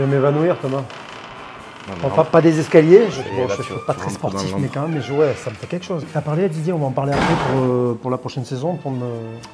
Je vais m'évanouir, Thomas. Non, Enfin, pas des escaliers, je là, suis tu pas très rentres sportif, dans mais quand même, ouais, ça me fait quelque chose. Tu as parlé à Didier, on va en parler après pour la prochaine saison.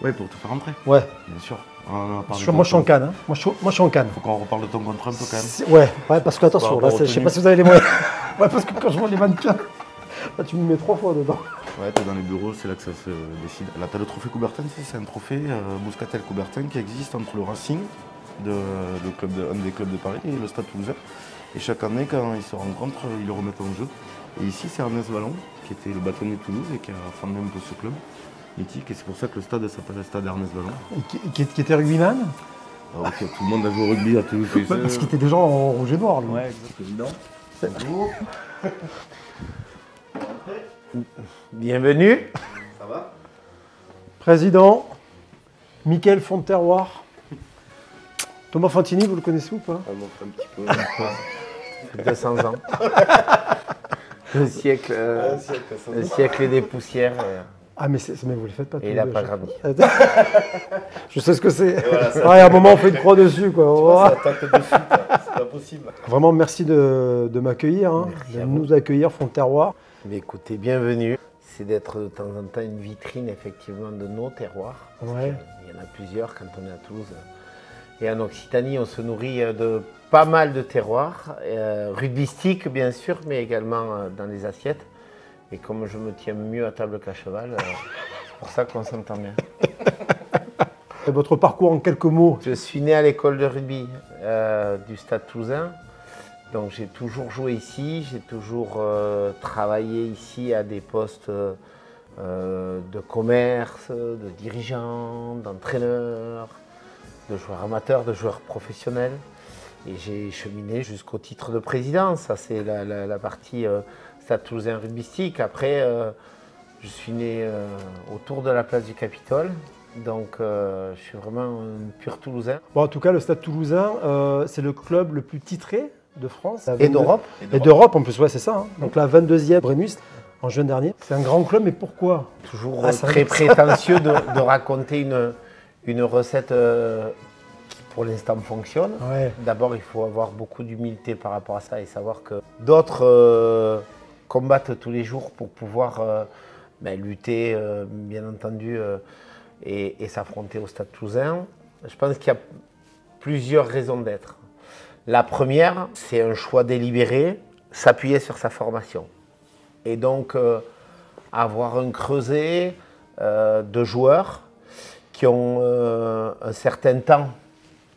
Ouais, pour te faire rentrer. Ouais. Bien sûr. On a parlé Moi, je suis en Cannes. Hein. Moi, je suis en Cannes. Faut qu'on reparle de ton contrat un peu quand même. Ouais, parce que attention, là, je sais pas si vous avez les moyens. Ouais, parce que quand je vois les mannequins, là, tu me mets 3 fois dedans. Ouais, t'es dans les bureaux, c'est là que ça se décide. Là, t'as le trophée Coubertin, c'est un trophée Bouscatel-Coubertin qui existe entre le Racing, un des clubs de Paris, et le Stade Toulousain. Et chaque année, quand ils se rencontrent, ils le remettent en jeu. Et ici, c'est Ernest Vallon, qui était le bâtonnier de Toulouse et qui a fondé un peu ce club mythique. Et c'est pour ça que le stade s'appelle le Stade Ernest Vallon. Qui était rugbyman. Ah, ok, tout le monde a joué au rugby à Toulouse. Parce qu'il était déjà en rouge et noir, lui. Ouais, évident. Bonjour. Bienvenue. Ça va? Président, Mickaël Fonterroir. Thomas Fantini, vous le connaissez ou pas? On montre un petit peu. 200 ans. Le siècle des poussières. Ah, mais vous les faites pas tous Et les il n'a deux, pas à chaque grandi. fois. Je sais ce que c'est. Voilà, Ouais, à un moment, on fait une croix dessus, quoi. Ça attaque dessus, c'est pas possible. Vraiment, merci de m'accueillir, hein, Merci de à nous accueillir, Fonterroir. Mais écoutez, bienvenue. C'est d'être de temps en temps une vitrine, effectivement, de nos terroirs. Ouais. Il y en a plusieurs quand on est à Toulouse. Et en Occitanie, on se nourrit de pas mal de terroirs, rugbystiques bien sûr, mais également dans les assiettes. Et comme je me tiens mieux à table qu'à cheval, c'est pour ça qu'on s'entend bien. Et votre parcours en quelques mots? Je suis né à l'école de rugby du Stade Toulousain. Donc j'ai toujours joué ici, j'ai toujours travaillé ici à des postes de commerce, de dirigeant, d'entraîneur, de joueurs amateurs, de joueurs professionnels. Et j'ai cheminé jusqu'au titre de président. Ça, c'est la partie Stade Toulousain rugbystique. Après, je suis né autour de la place du Capitole. Donc, je suis vraiment un pur Toulousain. Bon, en tout cas, le Stade Toulousain, c'est le club le plus titré de France. Et d'Europe. Et d'Europe, en plus, ouais, c'est ça. Hein. Donc la 22e Brennus, en juin dernier. C'est un grand club, mais pourquoi? Toujours très prétentieux de raconter une recette qui, pour l'instant, fonctionne. Ouais. D'abord, il faut avoir beaucoup d'humilité par rapport à ça et savoir que d'autres combattent tous les jours pour pouvoir lutter, bien entendu, et s'affronter au Stade Toulousain. Je pense qu'il y a plusieurs raisons d'être. La première, c'est un choix délibéré, s'appuyer sur sa formation. Et donc, avoir un creuset de joueurs qui ont un certain temps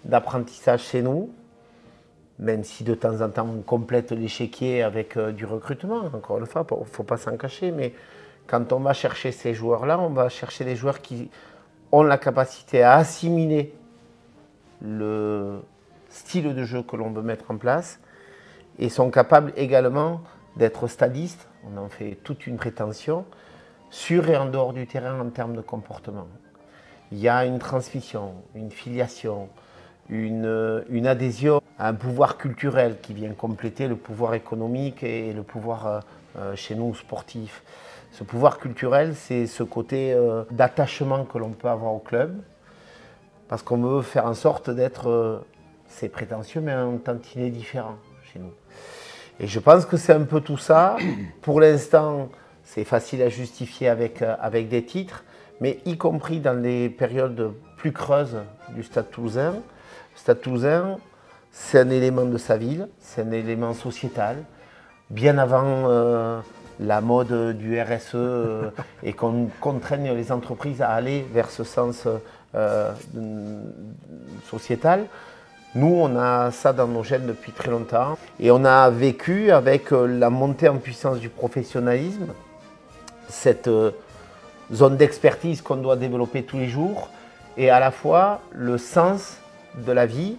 d'apprentissage chez nous, même si de temps en temps on complète l'échiquier avec du recrutement, encore une fois, il ne faut pas s'en cacher, mais quand on va chercher ces joueurs-là, on va chercher des joueurs qui ont la capacité à assimiler le style de jeu que l'on veut mettre en place et sont capables également d'être stadistes, on en fait toute une prétention, sur et en dehors du terrain en termes de comportement. Il y a une transmission, une filiation, une adhésion à un pouvoir culturel qui vient compléter le pouvoir économique et le pouvoir chez nous sportif. Ce pouvoir culturel, c'est ce côté d'attachement que l'on peut avoir au club, parce qu'on veut faire en sorte d'être, c'est prétentieux, mais un tantinet différent chez nous. Et je pense que c'est un peu tout ça. Pour l'instant, c'est facile à justifier avec des titres, mais y compris dans les périodes plus creuses du Stade Toulousain. Le Stade Toulousain, c'est un élément de sa ville, c'est un élément sociétal. Bien avant la mode du RSE et qu'on contraigne les entreprises à aller vers ce sens sociétal. Nous, on a ça dans nos gènes depuis très longtemps et on a vécu avec la montée en puissance du professionnalisme, cette zone d'expertise qu'on doit développer tous les jours et à la fois le sens de la vie.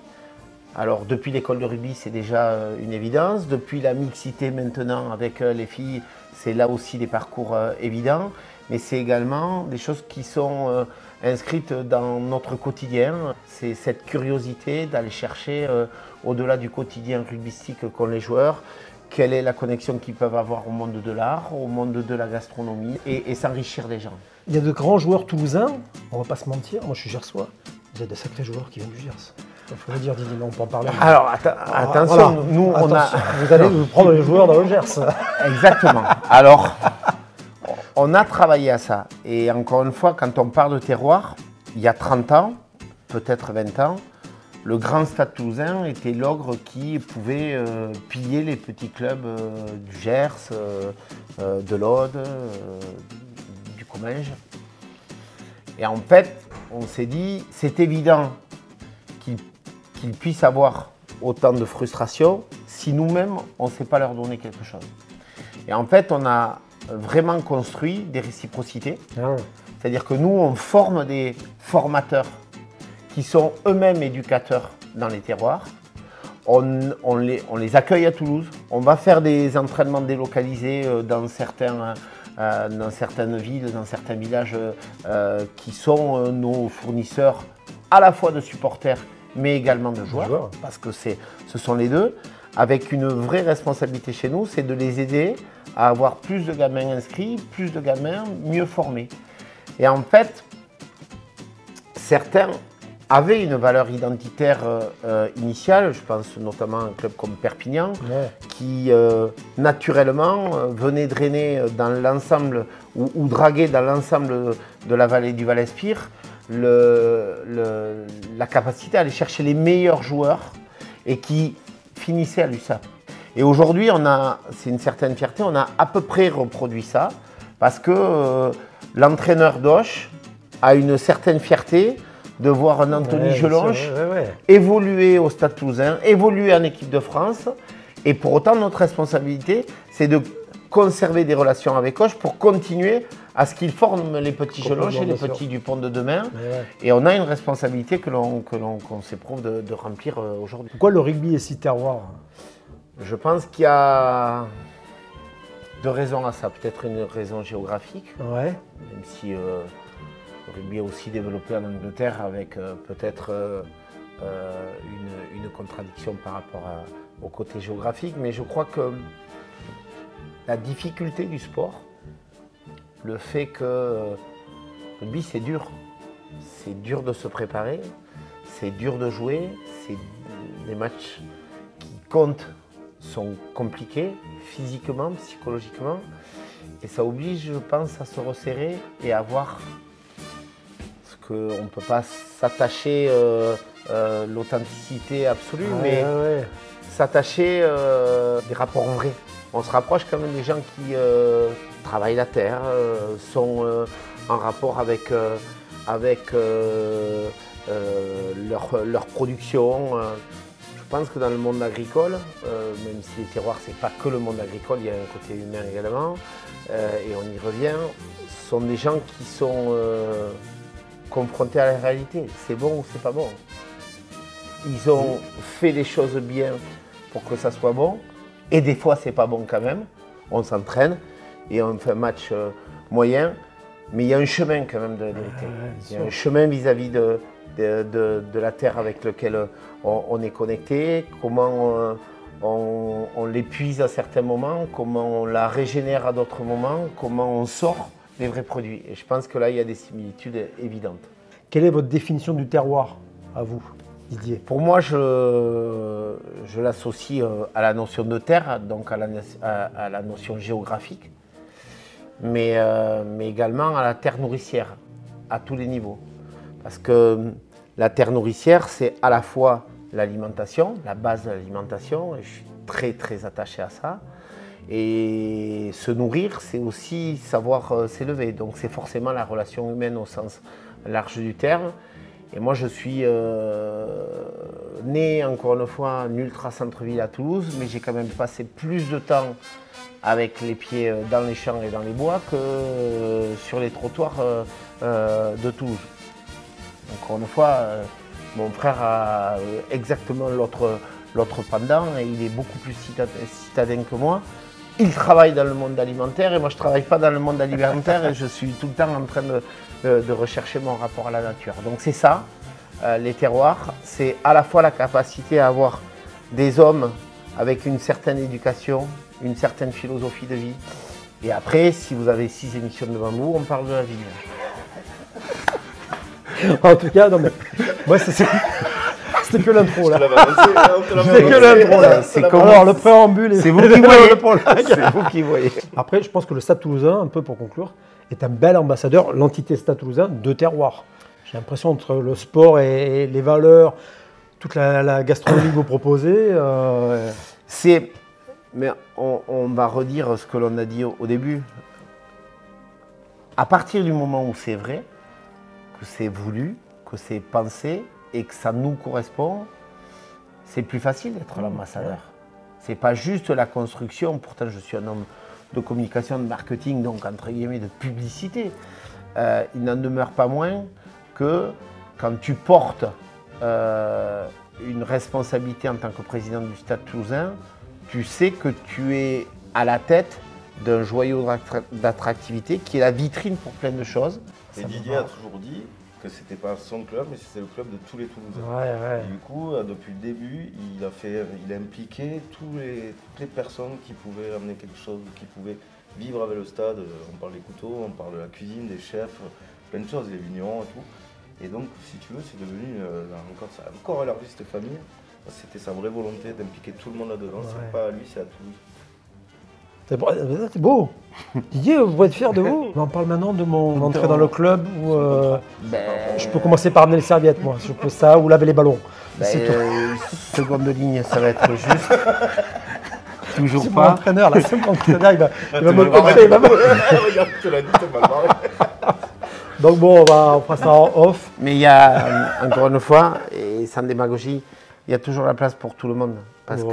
Alors depuis l'école de rugby, c'est déjà une évidence. Depuis la mixité maintenant avec les filles, c'est là aussi des parcours évidents. Mais c'est également des choses qui sont inscrites dans notre quotidien. C'est cette curiosité d'aller chercher au-delà du quotidien rugbystique qu'ont les joueurs, quelle est la connexion qu'ils peuvent avoir au monde de l'art, au monde de la gastronomie et s'enrichir des gens. Il y a de grands joueurs toulousains, on va pas se mentir, moi je suis gersois, il y a de sacrés joueurs qui viennent du Gers. Il faut le dire, Didier, mais on peut en parler. Alors, attention, voilà. nous, Attention, vous allez vous prendre les joueurs dans le Gers. Exactement. Alors, on a travaillé à ça. Et encore une fois, quand on parle de terroir, il y a 30 ans, peut-être 20 ans, le grand Stade Toulousain était l'ogre qui pouvait piller les petits clubs du Gers, de l'Aude, du Comminges. Et en fait, on s'est dit, c'est évident qu'ils puissent avoir autant de frustration si nous-mêmes, on ne sait pas leur donner quelque chose. Et en fait, on a vraiment construit des réciprocités. Ah. C'est-à-dire que nous, on forme des formateurs qui sont eux-mêmes éducateurs dans les terroirs. On les accueille à Toulouse. On va faire des entraînements délocalisés dans certaines villes, dans certains villages qui sont nos fournisseurs à la fois de supporters mais également de joueurs, parce que ce sont les deux, avec une vraie responsabilité chez nous, c'est de les aider à avoir plus de gamins inscrits, plus de gamins mieux formés. Et en fait, certains avaient une valeur identitaire initiale, je pense notamment à un club comme Perpignan, qui naturellement venait drainer dans l'ensemble ou draguer dans l'ensemble de la vallée du Val-Espire la capacité à aller chercher les meilleurs joueurs et qui finissaient à l'USAP. Et aujourd'hui, c'est une certaine fierté, on a à peu près reproduit ça parce que l'entraîneur d'Auch a une certaine fierté de voir un Anthony Gelonche évoluer au Stade Toulousain, évoluer en équipe de France. Et pour autant, notre responsabilité, c'est de conserver des relations avec Auch pour continuer à ce qu'ils forment les petits Gelonche et les petits Dupont de demain. Et on a une responsabilité qu'on s'éprouve de remplir aujourd'hui. Pourquoi le rugby est si terroir? Je pense qu'il y a deux raisons à ça. Peut-être une raison géographique, même si le rugby est aussi développé en Angleterre avec peut-être une contradiction par rapport au côté géographique. Mais je crois que la difficulté du sport, le fait que le rugby c'est dur de se préparer, c'est dur de jouer, c'est des matchs qui comptent, sont compliqués physiquement, psychologiquement, et ça oblige, je pense, à se resserrer et à voir ce qu'on ne peut pas s'attacher l'authenticité absolue, mais s'attacher des rapports vrais. On se rapproche quand même des gens qui travaillent la terre, sont en rapport avec leur production. Je pense que dans le monde agricole, même si les terroirs, c'est pas que le monde agricole, il y a un côté humain également, et on y revient, ce sont des gens qui sont confrontés à la réalité. C'est bon ou c'est pas bon. Ils ont fait les choses bien pour que ça soit bon, et des fois c'est pas bon quand même. On s'entraîne et on fait un match moyen, mais il y a un chemin quand même de la vérité. Il y a un chemin vis-à-vis de la terre avec lequel on est connecté, comment on l'épuise à certains moments, comment on la régénère à d'autres moments, comment on sort les vrais produits. Et je pense que là, il y a des similitudes évidentes. Quelle est votre définition du terroir à vous, Didier? Pour moi, je l'associe à la notion de terre, donc à la notion géographique, mais également à la terre nourricière, à tous les niveaux. Parce que la terre nourricière, c'est à la fois l'alimentation, la base de l'alimentation, et je suis très très attaché à ça. Et se nourrir, c'est aussi savoir s'élever. Donc c'est forcément la relation humaine au sens large du terme. Et moi je suis né encore une fois en ultra centre-ville à Toulouse, mais j'ai quand même passé plus de temps avec les pieds dans les champs et dans les bois que sur les trottoirs de Toulouse. Encore une fois, mon frère a exactement l'autre pendant et il est beaucoup plus citadin que moi. Il travaille dans le monde alimentaire et moi je ne travaille pas dans le monde alimentaire et je suis tout le temps en train de rechercher mon rapport à la nature. Donc c'est ça, les terroirs, c'est à la fois la capacité à avoir des hommes avec une certaine éducation, une certaine philosophie de vie. Et après, si vous avez 6 émissions devant vous, on parle de la vie. En tout cas, non mais moi C'était que l'intro là. C'est C'est que l'intro là. C'est comme- Alors le préambule. C'est vous qui voyez. le prologue. C'est vous qui voyez. Après, je pense que le Stade Toulousain, un peu pour conclure, est un bel ambassadeur, l'entité Stade Toulousain, de terroir. J'ai l'impression entre le sport et les valeurs, toute la gastronomie que vous proposez. Mais on va redire ce que l'on a dit au début. À partir du moment où c'est vrai, que c'est voulu, que c'est pensé et que ça nous correspond, c'est plus facile d'être l'ambassadeur. C'est pas juste la construction, pourtant je suis un homme de communication, de marketing, donc entre guillemets de publicité. Il n'en demeure pas moins que quand tu portes une responsabilité en tant que président du Stade Toulousain, tu sais que tu es à la tête d'un joyau d'attractivité qui est la vitrine pour plein de choses. Et Didier a toujours dit que c'était pas son club, mais c'était le club de tous les Toulousains. Et du coup, depuis le début, il a impliqué toutes les personnes qui pouvaient amener quelque chose, qui pouvaient vivre avec le stade. On parle des couteaux, on parle de la cuisine, des chefs, plein de choses, les vignerons et tout. Et donc, si tu veux, c'est devenu ça a encore élargi cette famille. C'était sa vraie volonté d'impliquer tout le monde là-dedans. C'est pas à lui, c'est à Toulouse. C'est beau. Didier, vous pouvez être fier de vous. On parle maintenant de mon entrée dans le club où je peux commencer par amener les serviettes, moi. Je peux ça ou laver les ballons. Seconde ligne, ça va être juste. Toujours C'est pas. mon entraîneur, là. C'est mon entraîneur, il va me coacher. Regarde, tu l'as dit, t'es mal barré. Donc bon, on fera ça en off. Mais il y a, encore une fois, et sans démagogie, il y a toujours la place pour tout le monde. Parce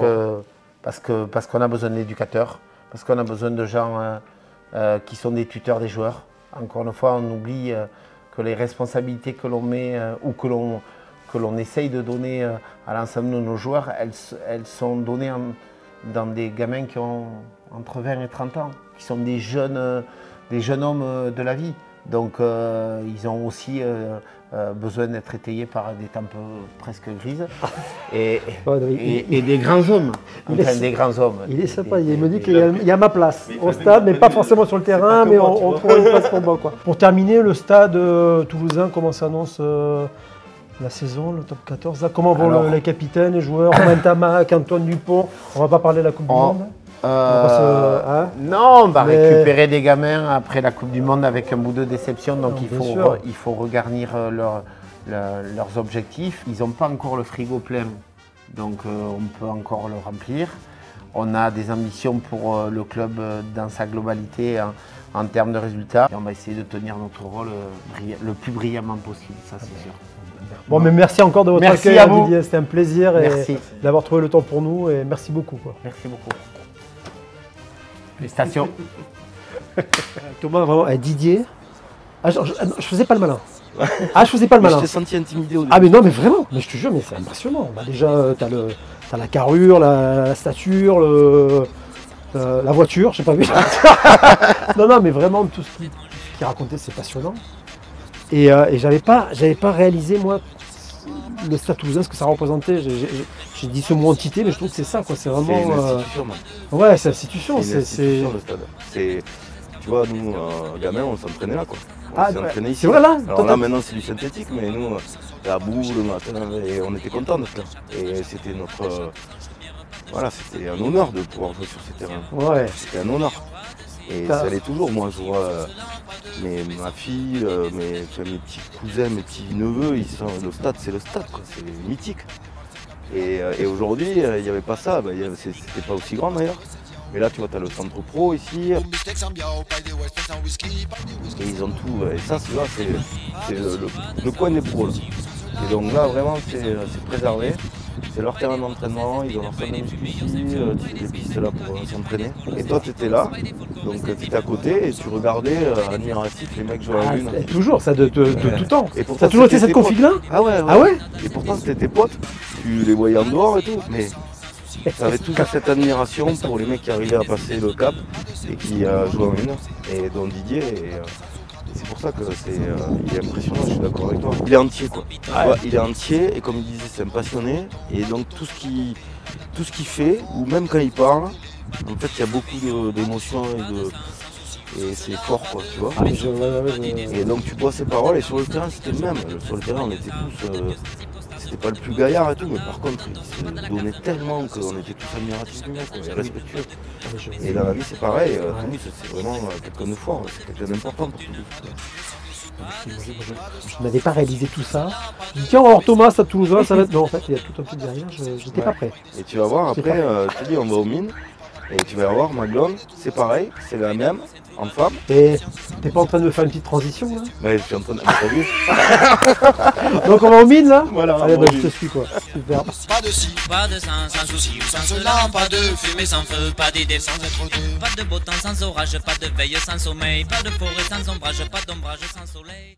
qu'on a besoin d'éducateurs, parce qu'on a besoin de gens qui sont des tuteurs des joueurs. Encore une fois, on oublie que les responsabilités que l'on met ou que l'on essaye de donner à l'ensemble de nos joueurs, elles sont données dans des gamins qui ont entre 20 et 30 ans, qui sont des jeunes hommes de la vie. Donc ils ont aussi besoin d'être étayés par des tempes presque grises et des grands hommes. Des grands hommes. Il est sympa, il me dit qu'il y a ma place au stade, mais pas forcément sur le terrain, mais on trouve une place pour moi. Pour terminer, le stade toulousain, comment s'annonce la saison, le top 14 là, comment vont les capitaines, les joueurs, Romain Tamac, Antoine Dupont? On va pas parler de la Coupe du Monde. Non, on va récupérer des gamins après la Coupe du Monde avec un bout de déception, donc il faut regarnir leurs objectifs. Ils n'ont pas encore le frigo plein, donc on peut encore le remplir. On a des ambitions pour le club dans sa globalité en termes de résultats. Et on va essayer de tenir notre rôle le plus brillamment possible, ça c'est sûr. Bon, mais merci encore de votre accueil, Didier, c'était un plaisir d'avoir trouvé le temps pour nous et merci beaucoup. Merci beaucoup. Félicitations. Thomas, vraiment, Didier, je faisais pas le malin. Je faisais pas le malin. Je t'ai senti intimidé au début. Mais non, mais vraiment, mais je te jure, mais c'est impressionnant. Déjà, t'as la carrure, la stature, la voiture, je sais pas vu. non, mais vraiment, tout ce qu'il racontait, c'est passionnant. Et j'avais pas réalisé, moi, le Stade Toulousain, ce que ça représentait. J'ai dit ce mot entité, mais je trouve que c'est ça, quoi. C'est vraiment. C'est une institution, man. Ouais, c'est l'institution. C'est une institution, le stade. Tu vois, nous, gamins, on s'entraînait là, quoi. On s'entraînait ici. C'est vrai, là. Alors là, maintenant, c'est du synthétique, mais nous, la boue, le matin, et on était contents d'être là. Et c'était c'était un honneur de pouvoir jouer sur ces terrains. Ouais. C'était un honneur. Et ça l'est toujours. Moi, je vois ma fille, mes petits cousins, mes petits neveux, le stade, c'est le stade, quoi. C'est mythique. Et aujourd'hui, il n'y avait pas ça. C'était pas aussi grand d'ailleurs. Mais là, tu vois, tu as le centre pro ici. Et ils ont tout. Et ça, c'est le coin des pros. Là. Et donc là, vraiment, c'est préservé. C'est leur terrain d'entraînement, ils ont leur salle de muscu ici, des pistes là pour s'entraîner. Et toi, tu étais là, donc tu étais à côté et tu regardais admiratif les mecs jouer à l'une. Toujours, ça de tout temps. Et pourtant, ça a toujours été cette config-là? Ah ouais. Et pourtant, c'était tes potes, tu les voyais en dehors et tout, mais tu avais toujours cette admiration pour les mecs qui arrivaient à passer le cap et qui jouaient en une. Et dont Didier. C'est pour ça que il est impressionnant, je suis d'accord avec toi. Il est entier, quoi. Ouais. Il est entier et comme il disait, c'est un passionné. Et donc tout ce qu'il fait, ou même quand il parle, en fait il y a beaucoup d'émotions et c'est fort, quoi, tu vois. Et donc tu vois ses paroles et sur le terrain c'était le même. Sur le terrain on était tous c'était pas le plus gaillard et tout, mais par contre, il se donnait tellement qu'on était tous admiratifs du mec, quoi, et respectueux. Et dans la vie, c'est pareil, Tommy, c'est vraiment quelqu'un de fort, c'est quelqu'un d'important pour Toulouse. Je n'avais pas réalisé tout ça. Je dis tiens, on va voir Thomas à Toulouse, ça va être. Non, en fait, il y a tout un truc derrière, j'étais pas prêt. Et tu vas voir, après, je te dis, on va aux mines, et tu vas voir, ma blonde, c'est pareil, c'est la même, en femme. Et t'es pas en train de me faire une petite transition là? Ouais, je suis en train de... T'as vu? Donc on va aux mines là? Voilà, allez, on va bah, aux je te mines. suis quoi. Super. Pas de ci, pas de ça, sans souci ou sans cela, pas de fumée sans feu, pas d'idée sans être deux. Pas de beau temps sans orage, pas de veille sans sommeil, pas de forêt sans ombrage, pas d'ombrage sans soleil.